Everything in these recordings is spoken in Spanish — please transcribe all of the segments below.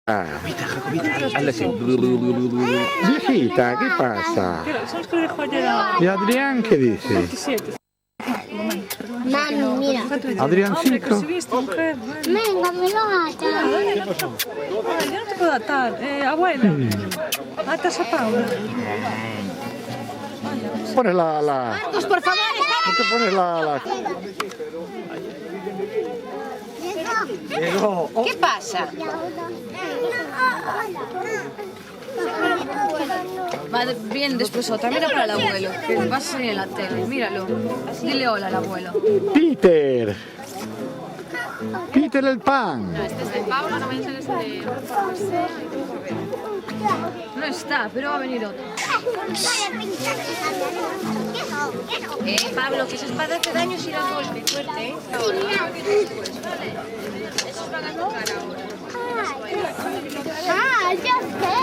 Hazle así. Viejita, ¿qué pasa? ¿Y Adrián qué dice? Manu, mira. Adriancito. Venga, me lo ata. Yo no te puedo atar. Abuela, atas a Paula. Pones la... Pues por favor, No te pones la... ¿qué pasa? Va bien después otra, mira para el abuelo, que va a salir en la tele, míralo. Dile hola al abuelo. Peter. Peter el pan. Este es de Pablo, no vaya a ser este de... No está, pero va a venir otro. Pablo, que esa espada hace daño si la golpe fuerte, ¿eh? Esos van a tocar ahora. Ah, ya sé.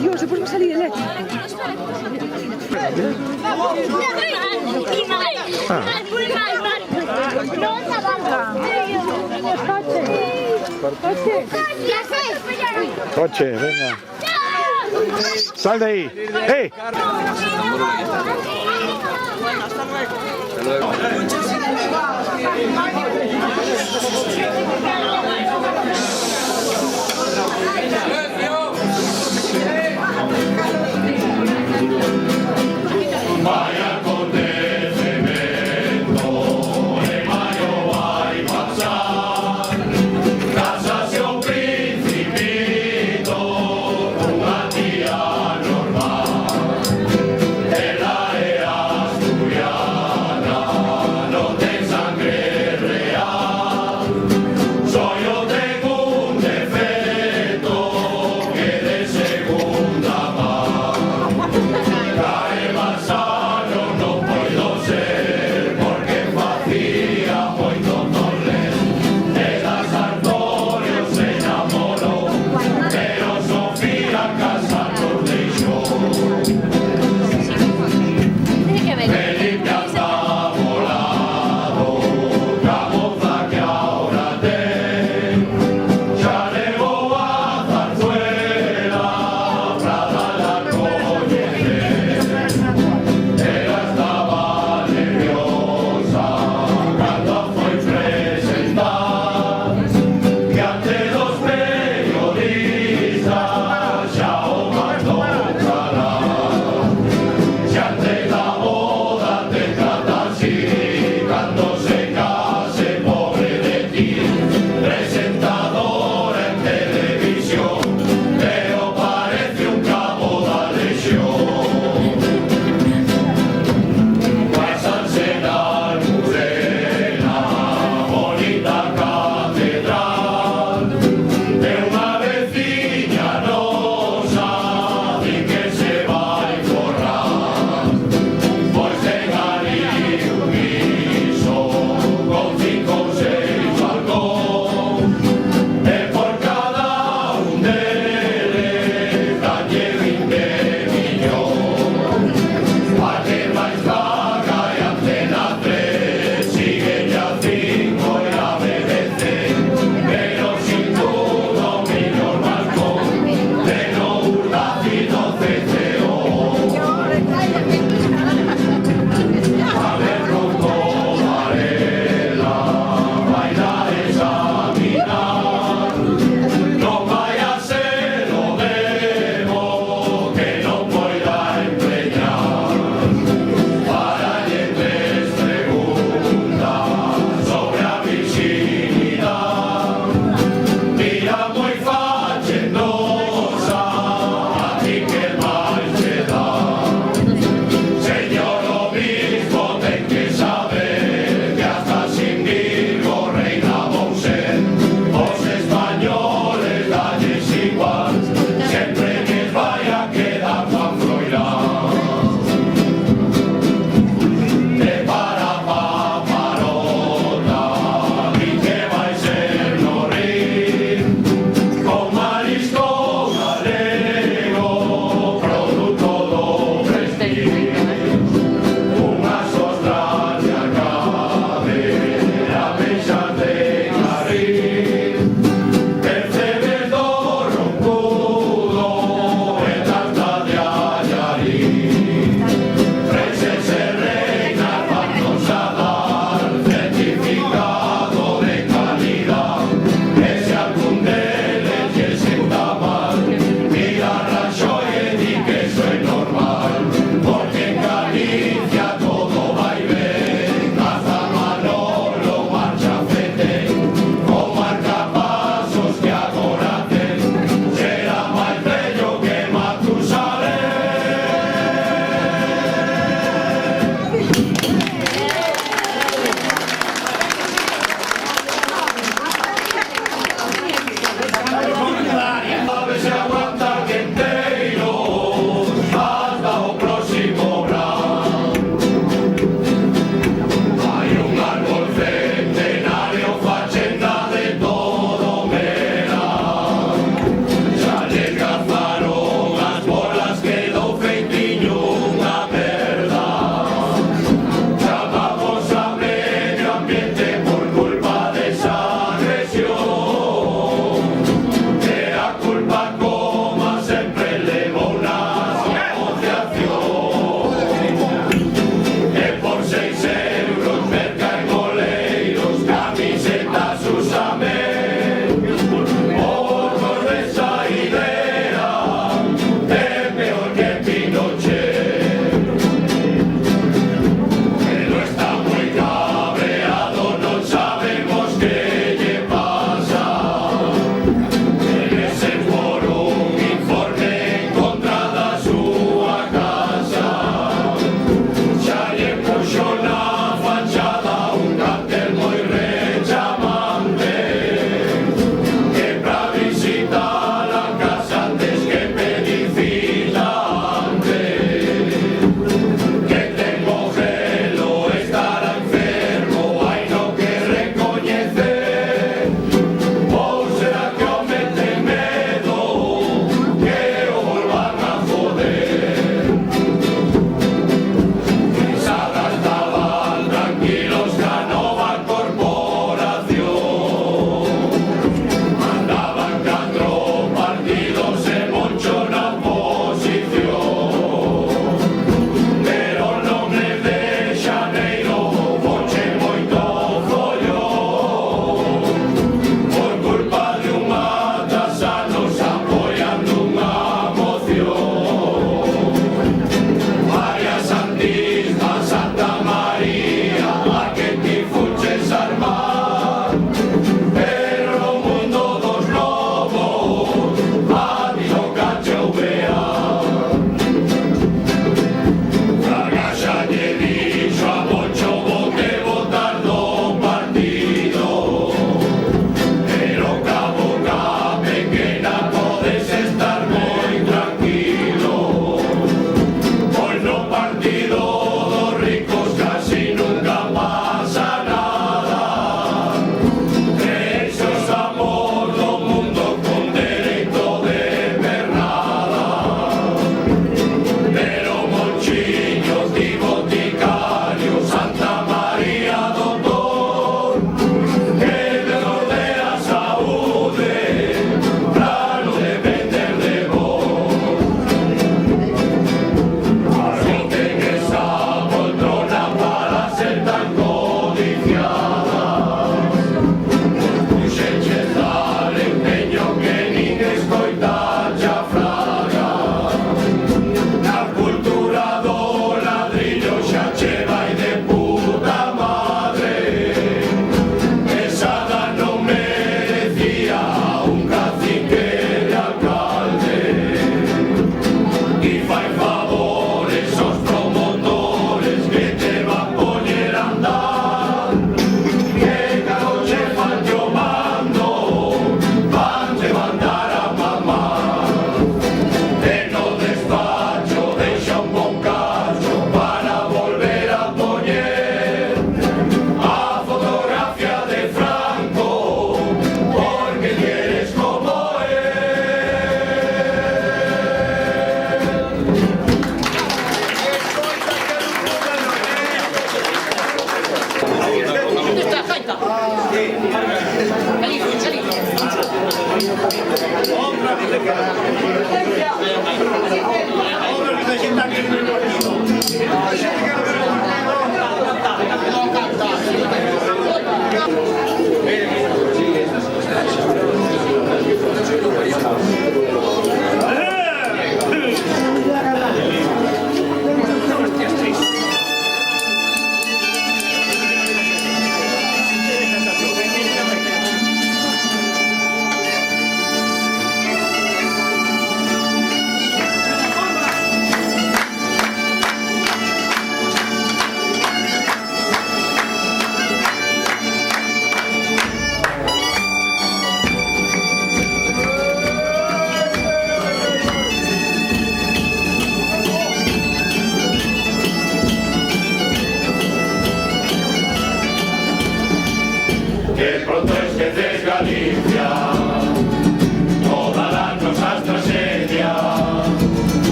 Dios, después va a salir eléctrico. Coche, venga. Sal de ahí. ¡Eh!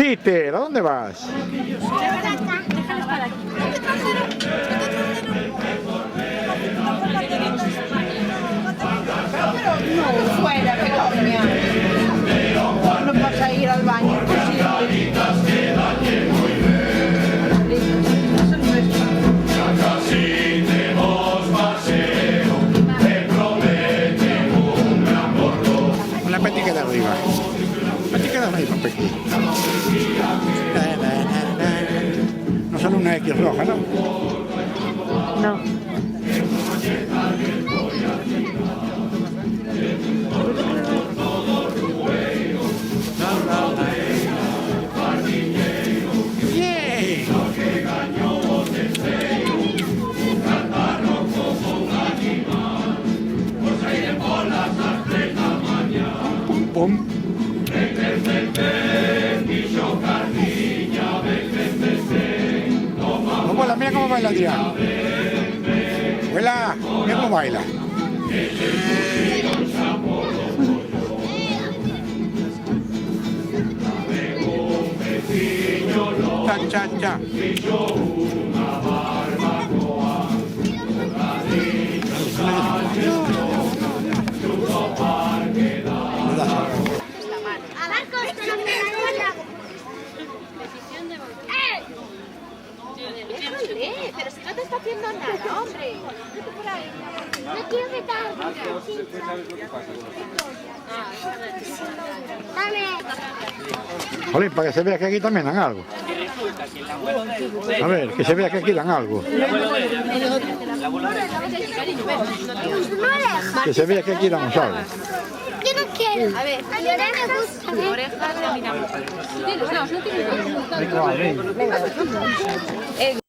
Peter, ¿a dónde vas? No, fuera, Begoña. No vas a ir al baño. La petica de arriba. Petica de arriba, Pequi. No sale una X roja, ¿no? No. pum. Abuela, mira cómo baila, tía. Abuela, mira cómo baila. Cha, cha, cha. Pero si no te está haciendo nada, hombre. No quiero que te hagas. Dame. Jolín, para que se vea que aquí también dan algo. A ver, que se vea que aquí dan algo. Que se vea que aquí damos algo. Yo no quiero. A ver, a Lloré me gusta. Orejas, le miramos. No, no tiene.